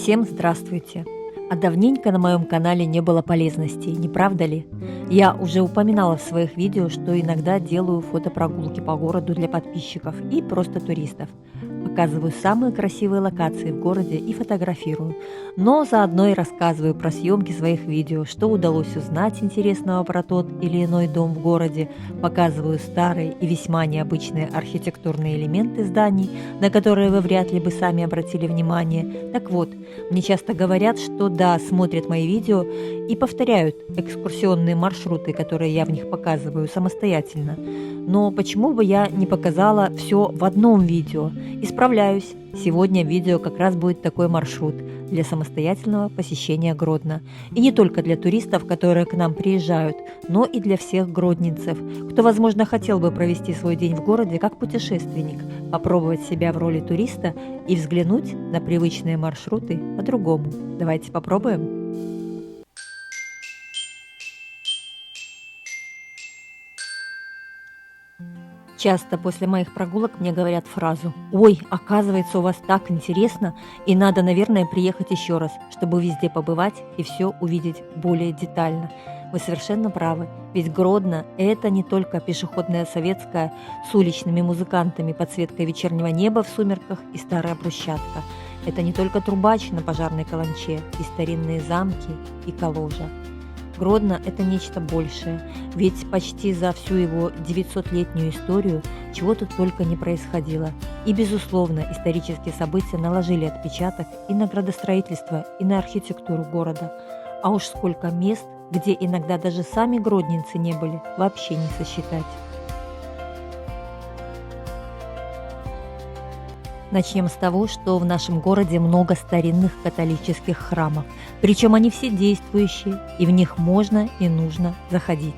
Всем здравствуйте! А давненько на моем канале не было полезностей, не правда ли? Я уже упоминала в своих видео, что иногда делаю фотопрогулки по городу для подписчиков и просто туристов. Показываю самые красивые локации в городе и фотографирую, но заодно и рассказываю про съемки своих видео, что удалось узнать интересного про тот или иной дом в городе, показываю старые и весьма необычные архитектурные элементы зданий, на которые вы вряд ли бы сами обратили внимание. Так вот, мне часто говорят, что да, смотрят мои видео и повторяют экскурсионные маршруты, которые я в них показываю самостоятельно. Но почему бы я не показала все в одном видео? Исправляюсь. Сегодня видео как раз будет такой маршрут для самостоятельного посещения Гродно. И не только для туристов, которые к нам приезжают, но и для всех гродненцев, кто, возможно, хотел бы провести свой день в городе как путешественник, попробовать себя в роли туриста и взглянуть на привычные маршруты по-другому. Давайте попробуем. Часто после моих прогулок мне говорят фразу: «Ой, оказывается, у вас так интересно, и надо, наверное, приехать еще раз, чтобы везде побывать и все увидеть более детально». Вы совершенно правы, ведь Гродно – это не только пешеходная Советская с уличными музыкантами, подсветкой вечернего неба в сумерках и старая брусчатка. Это не только трубач на пожарной каланче и старинные замки и коложа. Гродно – это нечто большее, ведь почти за всю его 900-летнюю историю чего тут только не происходило. И, безусловно, исторические события наложили отпечаток и на градостроительство, и на архитектуру города. А уж сколько мест, где иногда даже сами гродненцы не были, вообще не сосчитать. Начнем с того, что в нашем городе много старинных католических храмов, причем они все действующие, и в них можно и нужно заходить.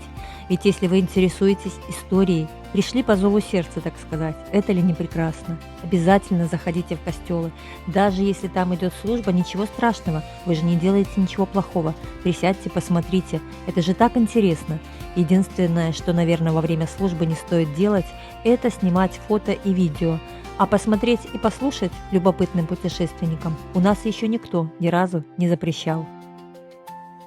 Ведь если вы интересуетесь историей, пришли по зову сердца, так сказать, это ли не прекрасно? Обязательно заходите в костелы. Даже если там идет служба, ничего страшного, вы же не делаете ничего плохого. Присядьте, посмотрите, это же так интересно. Единственное, что, наверное, во время службы не стоит делать, это снимать фото и видео. А посмотреть и послушать любопытным путешественникам у нас еще никто ни разу не запрещал.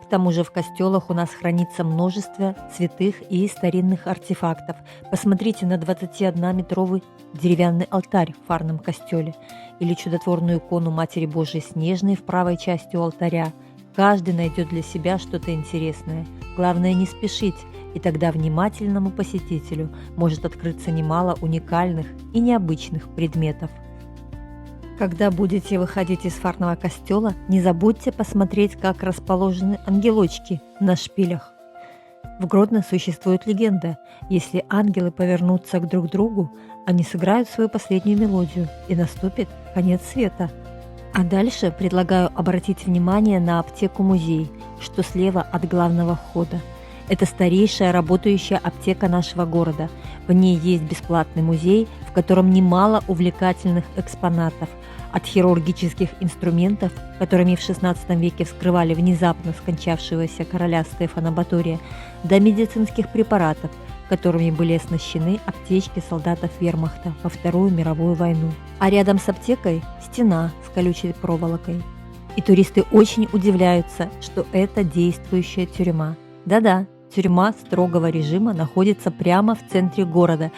К тому же в костелах у нас хранится множество святых и старинных артефактов. Посмотрите на 21-метровый деревянный алтарь в Фарном костеле или чудотворную икону Матери Божией Снежной в правой части у алтаря. Каждый найдет для себя что-то интересное. Главное не спешить, и тогда внимательному посетителю может открыться немало уникальных и необычных предметов. Когда будете выходить из Фарного костела, не забудьте посмотреть, как расположены ангелочки на шпилях. В Гродно существует легенда: если ангелы повернутся друг к другу, они сыграют свою последнюю мелодию, и наступит конец света. А дальше предлагаю обратить внимание на аптеку-музей, что слева от главного входа. Это старейшая работающая аптека нашего города. В ней есть бесплатный музей, в котором немало увлекательных экспонатов. От хирургических инструментов, которыми в XVI веке вскрывали внезапно скончавшегося короля Стефана Батория, до медицинских препаратов, которыми были оснащены аптечки солдатов вермахта во Вторую мировую войну. А рядом с аптекой стена с колючей проволокой. И туристы очень удивляются, что это действующая тюрьма. Да-да, тюрьма строгого режима находится прямо в центре города,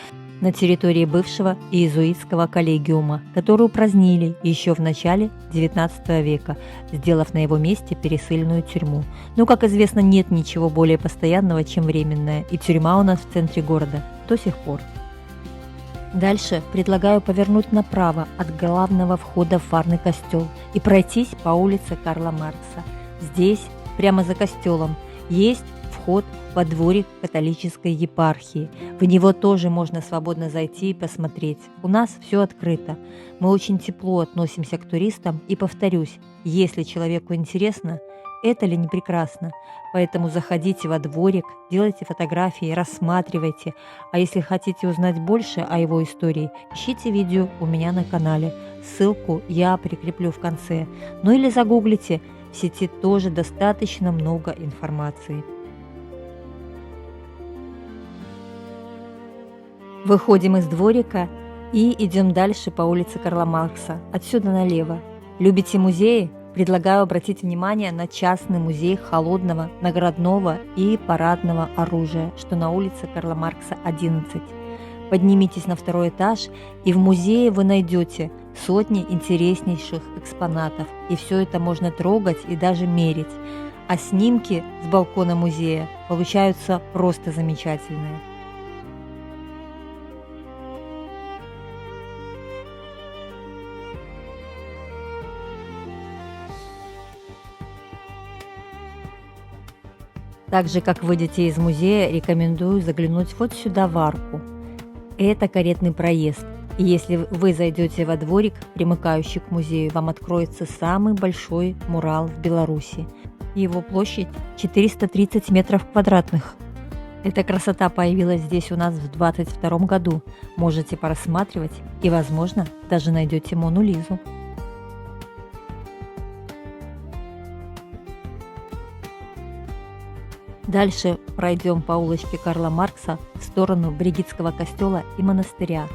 на территории бывшего иезуитского коллегиума, который упразднили еще в начале XIX века, сделав на его месте пересыльную тюрьму. Но, как известно, нет ничего более постоянного, чем временное, и тюрьма у нас в центре города до сих пор. Дальше предлагаю повернуть направо от главного входа в Фарный костел и пройтись по улице Карла Маркса. Здесь, прямо за костелом, есть вход во дворик католической епархии. В него тоже можно свободно зайти и посмотреть. У нас все открыто. Мы очень тепло относимся к туристам и, повторюсь, если человеку интересно, это ли не прекрасно? Поэтому заходите во дворик, делайте фотографии, рассматривайте. А если хотите узнать больше о его истории, ищите видео у меня на канале. Ссылку я прикреплю в конце. Ну или загуглите, в сети тоже достаточно много информации. Выходим из дворика и идем дальше по улице Карла Маркса, отсюда налево. Любите музеи? Предлагаю обратить внимание на частный музей холодного, наградного и парадного оружия, что на улице Карла Маркса, 11. Поднимитесь на второй этаж, и в музее вы найдете сотни интереснейших экспонатов, и все это можно трогать и даже мерить. А снимки с балкона музея получаются просто замечательные. Так же, как выйдете из музея, рекомендую заглянуть вот сюда в арку. Это каретный проезд. И если вы зайдете во дворик, примыкающий к музею, вам откроется самый большой мурал в Беларуси. Его площадь 430 метров квадратных. Эта красота появилась здесь у нас в 2022 году. Можете порассматривать и, возможно, даже найдете Мону Лизу. Дальше пройдем по улочке Карла Маркса в сторону Бригитского костела и монастыря.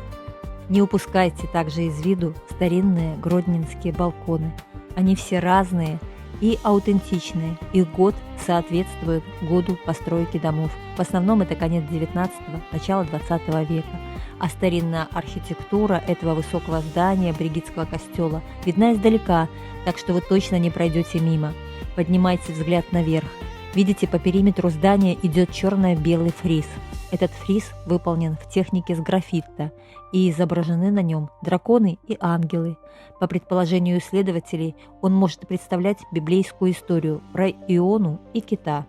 Не упускайте также из виду старинные гродненские балконы. Они все разные и аутентичные. Их год соответствует году постройки домов. В основном это конец 19-го, начало 20 века. А старинная архитектура этого высокого здания Бригитского костела видна издалека, так что вы точно не пройдете мимо. Поднимайте взгляд наверх. Видите, по периметру здания идет черно-белый фриз. Этот фриз выполнен в технике сграффита, и изображены на нем драконы и ангелы. По предположению исследователей, он может представлять библейскую историю про Иону и кита.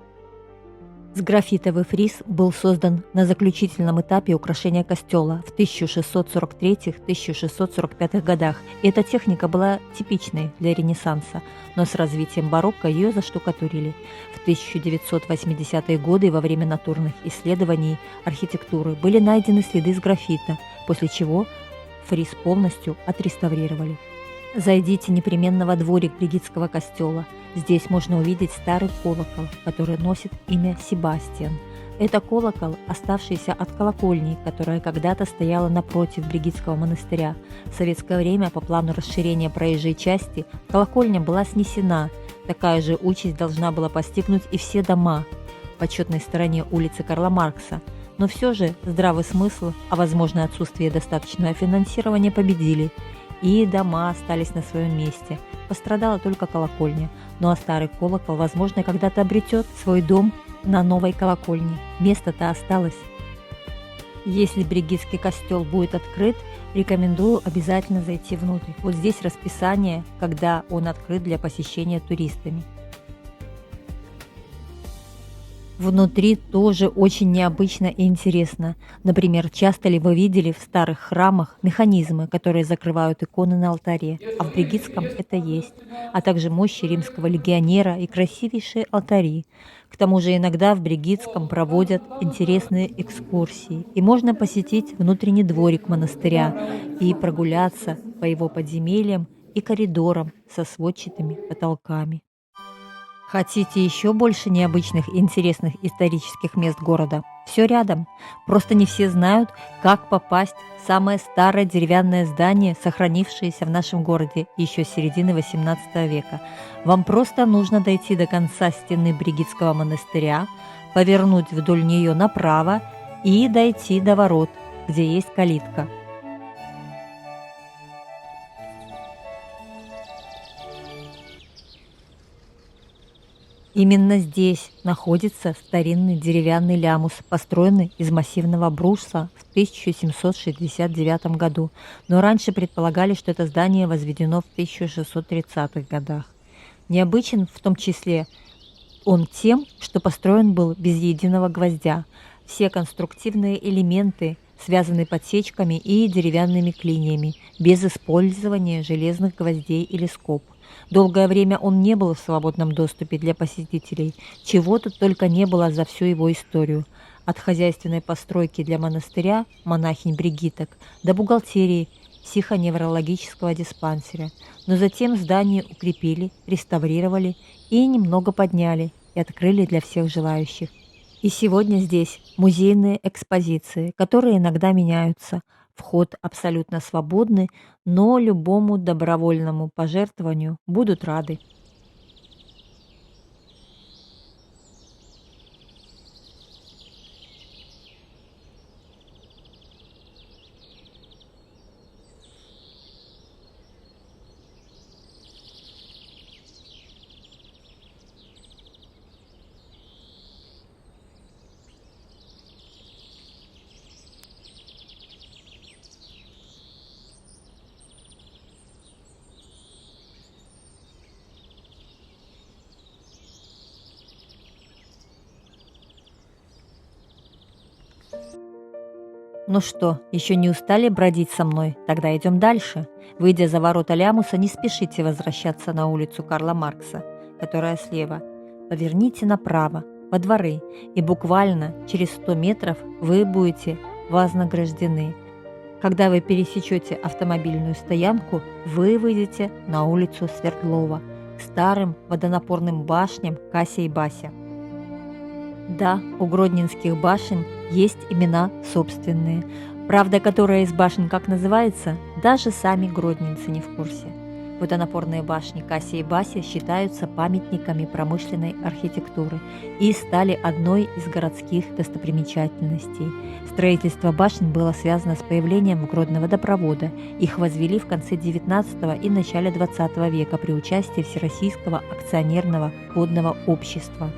Сграффитовый фриз был создан на заключительном этапе украшения костела в 1643-1645 годах, и эта техника была типичной для Ренессанса, но с развитием барокко ее заштукатурили. В 1980-е годы во время натурных исследований архитектуры были найдены следы сграффита, после чего фриз полностью отреставрировали. Зайдите непременно во дворик Бригитского костела. Здесь можно увидеть старый колокол, который носит имя Себастьян. Это колокол, оставшийся от колокольни, которая когда-то стояла напротив Бригитского монастыря. В советское время по плану расширения проезжей части колокольня была снесена. Такая же участь должна была постигнуть и все дома в почетной стороне улицы Карла Маркса. Но все же здравый смысл, а возможно отсутствие достаточного финансирования победили, и дома остались на своем месте. Пострадала только колокольня, ну а старый колокол, возможно, когда-то обретет свой дом на новой колокольне. Место-то осталось. Если Бригитский костел будет открыт, рекомендую обязательно зайти внутрь. Вот здесь расписание, когда он открыт для посещения туристами. Внутри тоже очень необычно и интересно. Например, часто ли вы видели в старых храмах механизмы, которые закрывают иконы на алтаре, а в Бригитском это есть, а также мощи римского легионера и красивейшие алтари. К тому же иногда в Бригитском проводят интересные экскурсии, и можно посетить внутренний дворик монастыря и прогуляться по его подземельям и коридорам со сводчатыми потолками. Хотите еще больше необычных и интересных исторических мест города? Все рядом. Просто не все знают, как попасть в самое старое деревянное здание, сохранившееся в нашем городе еще с середины XVIII века. Вам просто нужно дойти до конца стены Бригитского монастыря, повернуть вдоль нее направо и дойти до ворот, где есть калитка. Именно здесь находится старинный деревянный лямус, построенный из массивного бруса в 1769 году, но раньше предполагали, что это здание возведено в 1630-х годах. Необычен в том числе он тем, что построен был без единого гвоздя. Все конструктивные элементы связаны подсечками и деревянными клиньями, без использования железных гвоздей или скоб. Долгое время он не был в свободном доступе для посетителей, чего тут только не было за всю его историю. От хозяйственной постройки для монастыря, монахинь-бригиток, до бухгалтерии, психоневрологического диспансера. Но затем здание укрепили, реставрировали и немного подняли, и открыли для всех желающих. И сегодня здесь музейные экспозиции, которые иногда меняются. Вход абсолютно свободный, но любому добровольному пожертвованию будут рады. Ну что, еще не устали бродить со мной? Тогда идем дальше. Выйдя за ворота Лямуса, не спешите возвращаться на улицу Карла Маркса, которая слева. Поверните направо, во дворы, и буквально через 100 метров вы будете вознаграждены. Когда вы пересечете автомобильную стоянку, вы выйдете на улицу Свердлова к старым водонапорным башням Кася и Бася. Да, у гродненских башен есть имена собственные. Правда, которая из башен как называется, даже сами гродненцы не в курсе. Водонапорные башни Кася и Бася считаются памятниками промышленной архитектуры и стали одной из городских достопримечательностей. Строительство башен было связано с появлением в Гродно водопровода. Их возвели в конце XIX и начале XX века при участии Всероссийского акционерного водного общества.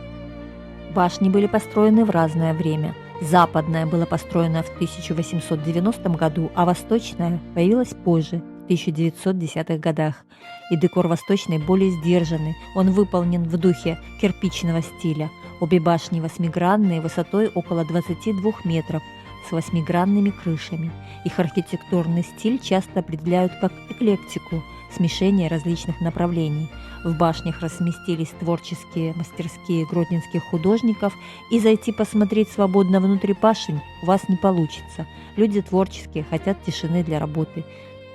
Башни были построены в разное время. Западная была построена в 1890 году, а восточная появилась позже, в 1910-х годах. И декор восточной более сдержанный, он выполнен в духе кирпичного стиля. Обе башни восьмигранные, высотой около 22 метров, с восьмигранными крышами. Их архитектурный стиль часто определяют как эклектику, смешение различных направлений. В башнях разместились творческие мастерские гродненских художников, и зайти посмотреть свободно внутри башен у вас не получится. Люди творческие, хотят тишины для работы.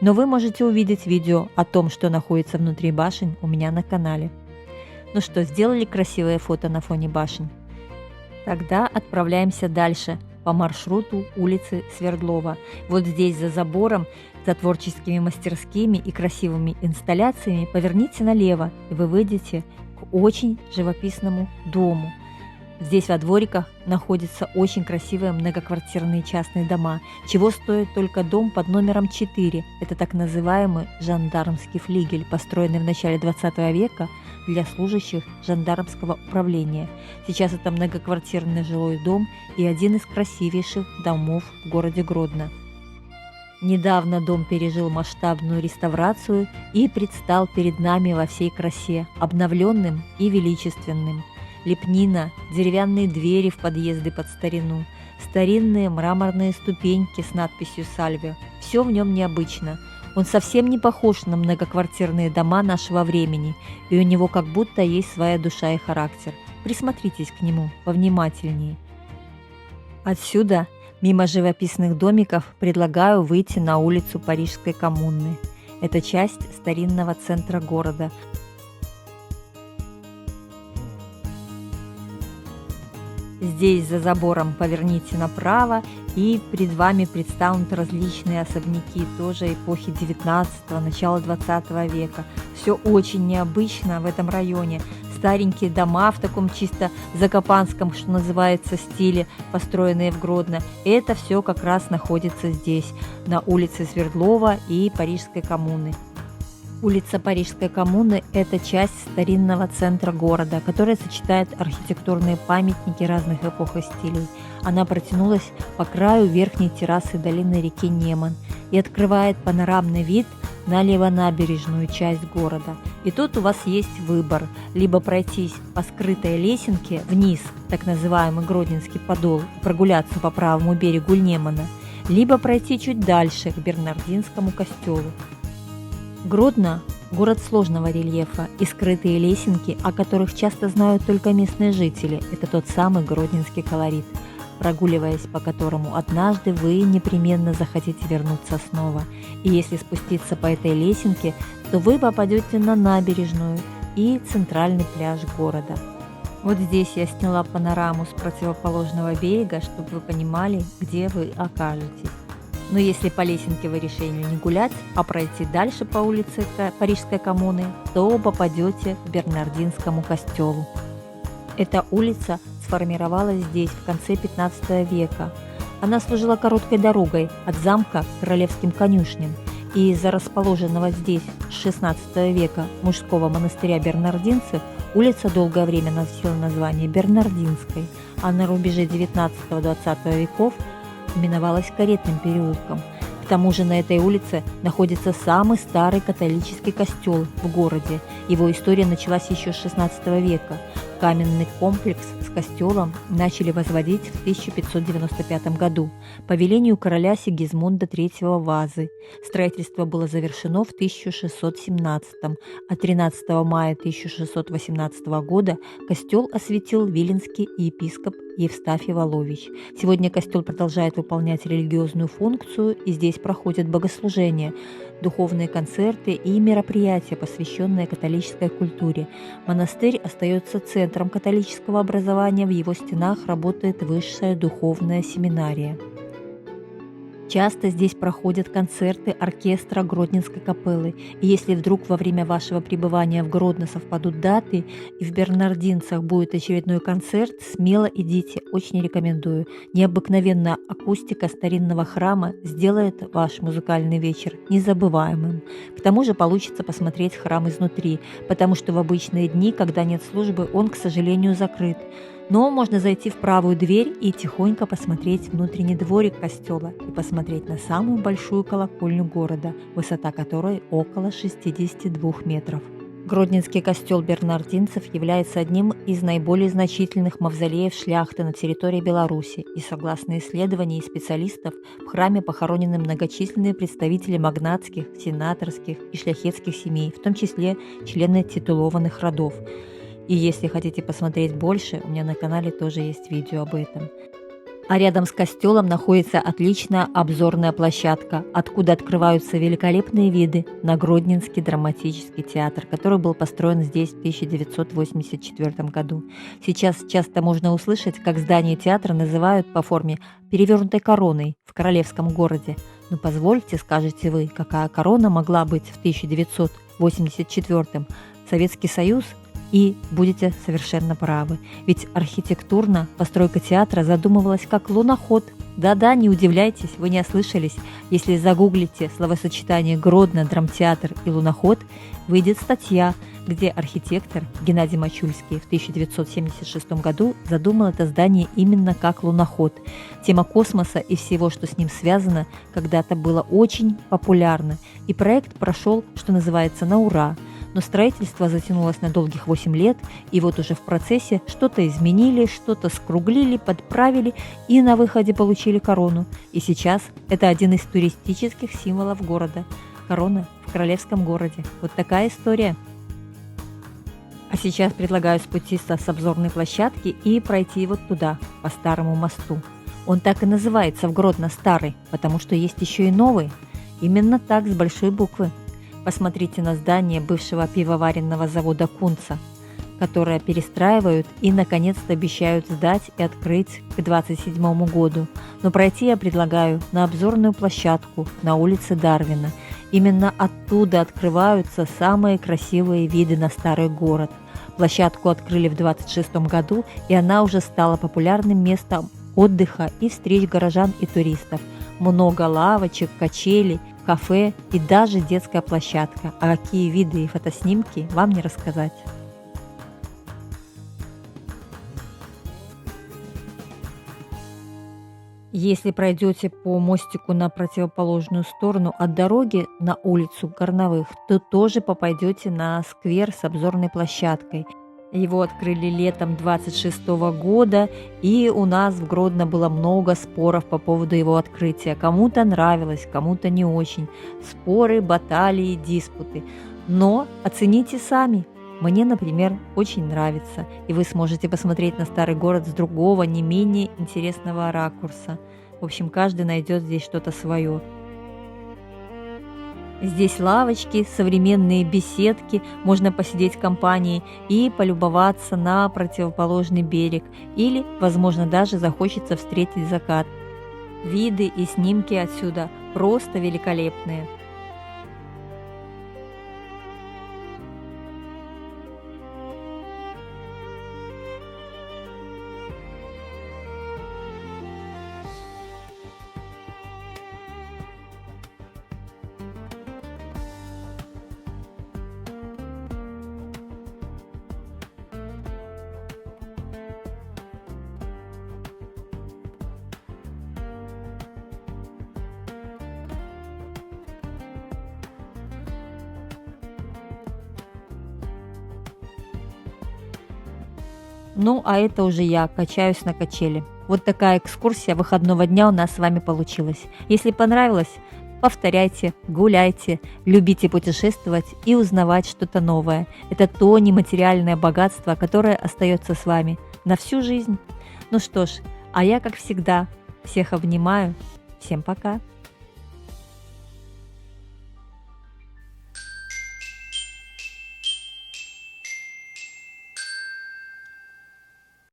Но вы можете увидеть видео о том, что находится внутри башен, у меня на канале. Ну что, сделали красивое фото на фоне башен? Тогда отправляемся дальше по маршруту улицы Свердлова. Вот здесь за забором, за творческими мастерскими и красивыми инсталляциями поверните налево, и вы выйдете к очень живописному дому. Здесь во двориках находятся очень красивые многоквартирные частные дома, чего стоит только дом под номером 4. Это так называемый жандармский флигель, построенный в начале 20 века для служащих жандармского управления. Сейчас это многоквартирный жилой дом и один из красивейших домов в городе Гродно. Недавно дом пережил масштабную реставрацию и предстал перед нами во всей красе, обновленным и величественным. Лепнина, деревянные двери в подъезды под старину, старинные мраморные ступеньки с надписью «Сальвио». Все в нем необычно. Он совсем не похож на многоквартирные дома нашего времени, и у него как будто есть своя душа и характер. Присмотритесь к нему повнимательнее. Отсюда, мимо живописных домиков, предлагаю выйти на улицу Парижской коммуны. Это часть старинного центра города. Здесь за забором поверните направо, и перед вами предстанут различные особняки, тоже эпохи 19-го, начала 20 века. Все очень необычно в этом районе. Старенькие дома в таком чисто закопанском, что называется, стиле, построенные в Гродно. Это все как раз находится здесь, на улице Свердлова и Парижской коммуны. Улица Парижской коммуны – это часть старинного центра города, которая сочетает архитектурные памятники разных эпох и стилей. Она протянулась по краю верхней террасы долины реки Неман и открывает панорамный вид на левонабережную часть города. И тут у вас есть выбор – либо пройтись по скрытой лесенке вниз, так называемый Гродненский подол, и прогуляться по правому берегу Немана, либо пройти чуть дальше к Бернардинскому костелу. Гродно – город сложного рельефа, и скрытые лесенки, о которых часто знают только местные жители, это тот самый гродненский колорит, прогуливаясь по которому однажды вы непременно захотите вернуться снова. И если спуститься по этой лесенке, то вы попадете на набережную и центральный пляж города. Вот здесь я сняла панораму с противоположного берега, чтобы вы понимали, где вы окажетесь. Но если по лесенке вы решили не гулять, а пройти дальше по улице Парижской коммуны, то попадете к Бернардинскому костелу. Эта улица сформировалась здесь в конце 15 века. Она служила короткой дорогой от замка к королевским конюшням, и из-за расположенного здесь с 16 века мужского монастыря бернардинцев улица долгое время носила название Бернардинской, а на рубеже 19-20 веков именовалась Каретным переулком. В тому же на этой улице находится самый старый католический костел в городе. Его история началась еще с XVI века. Каменный комплекс с костелом начали возводить в 1595 году по велению короля Сигизмунда III Вазы. Строительство было завершено в 1617, а 13 мая 1618 года костел осветил виленский епископ Евстафий Волович. Сегодня костел продолжает выполнять религиозную функцию, и здесь проходят богослужения, духовные концерты и мероприятия, посвященные католической культуре. Монастырь остается центром католического образования, в его стенах работает высшая духовная семинария. Часто здесь проходят концерты оркестра Гродненской капеллы, и если вдруг во время вашего пребывания в Гродно совпадут даты и в Бернардинцах будет очередной концерт, смело идите, очень рекомендую. Необыкновенная акустика старинного храма сделает ваш музыкальный вечер незабываемым. К тому же получится посмотреть храм изнутри, потому что в обычные дни, когда нет службы, он, к сожалению, закрыт. Но можно зайти в правую дверь и тихонько посмотреть внутренний дворик костела и посмотреть на самую большую колокольню города, высота которой около 62 метров. Гродненский костел бернардинцев является одним из наиболее значительных мавзолеев шляхты на территории Беларуси, и, согласно исследованиям специалистов, в храме похоронены многочисленные представители магнатских, сенаторских и шляхетских семей, в том числе члены титулованных родов. И если хотите посмотреть больше, у меня на канале тоже есть видео об этом. А рядом с костелом находится отличная обзорная площадка, откуда открываются великолепные виды на Гродненский драматический театр, который был построен здесь в 1984 году. Сейчас часто можно услышать, как здание театра называют по форме перевернутой короной в королевском городе. Но позвольте, скажете вы, какая корона могла быть в 1984-м? Советский Союз? И будете совершенно правы, ведь архитектурно постройка театра задумывалась как луноход. Да-да, не удивляйтесь, вы не ослышались. Если загуглите словосочетание «Гродно, драмтеатр» и «луноход», выйдет статья, где архитектор Геннадий Мачульский в 1976 году задумал это здание именно как луноход. Тема космоса и всего, что с ним связано, когда-то было очень популярна, и проект прошел, что называется, на ура. Но строительство затянулось на долгих 8 лет, и вот уже в процессе что-то изменили, что-то скруглили, подправили и на выходе получили корону. И сейчас это один из туристических символов города. Корона в королевском городе. Вот такая история. А сейчас предлагаю спуститься с обзорной площадки и пройти вот туда, по старому мосту. Он так и называется в Гродно «Старый», потому что есть еще и новый. Именно так, с большой буквы. Посмотрите на здание бывшего пивоваренного завода «Кунца», которое перестраивают и, наконец-то, обещают сдать и открыть к 2027 году. Но пройти я предлагаю на обзорную площадку на улице Дарвина. Именно оттуда открываются самые красивые виды на старый город. Площадку открыли в 2026 году, и она уже стала популярным местом отдыха и встреч горожан и туристов. Много лавочек, качелей, кафе и даже детская площадка. А какие виды и фотоснимки вам не рассказать. Если пройдете по мостику на противоположную сторону от дороги на улицу Горновых, то тоже попадете на сквер с обзорной площадкой. Его открыли летом 26 года, и у нас в Гродно было много споров по поводу его открытия. Кому-то нравилось, кому-то не очень. Споры, баталии, диспуты. Но оцените сами. Мне, например, очень нравится, и вы сможете посмотреть на старый город с другого, не менее интересного ракурса. В общем, каждый найдет здесь что-то свое. Здесь лавочки, современные беседки, можно посидеть компанией и полюбоваться на противоположный берег, или, возможно, даже захочется встретить закат. Виды и снимки отсюда просто великолепные. Ну, а это уже я качаюсь на качели. Вот такая экскурсия выходного дня у нас с вами получилась. Если понравилось, повторяйте, гуляйте, любите путешествовать и узнавать что-то новое. Это то нематериальное богатство, которое остается с вами на всю жизнь. Ну что ж, а я, как всегда, всех обнимаю. Всем пока!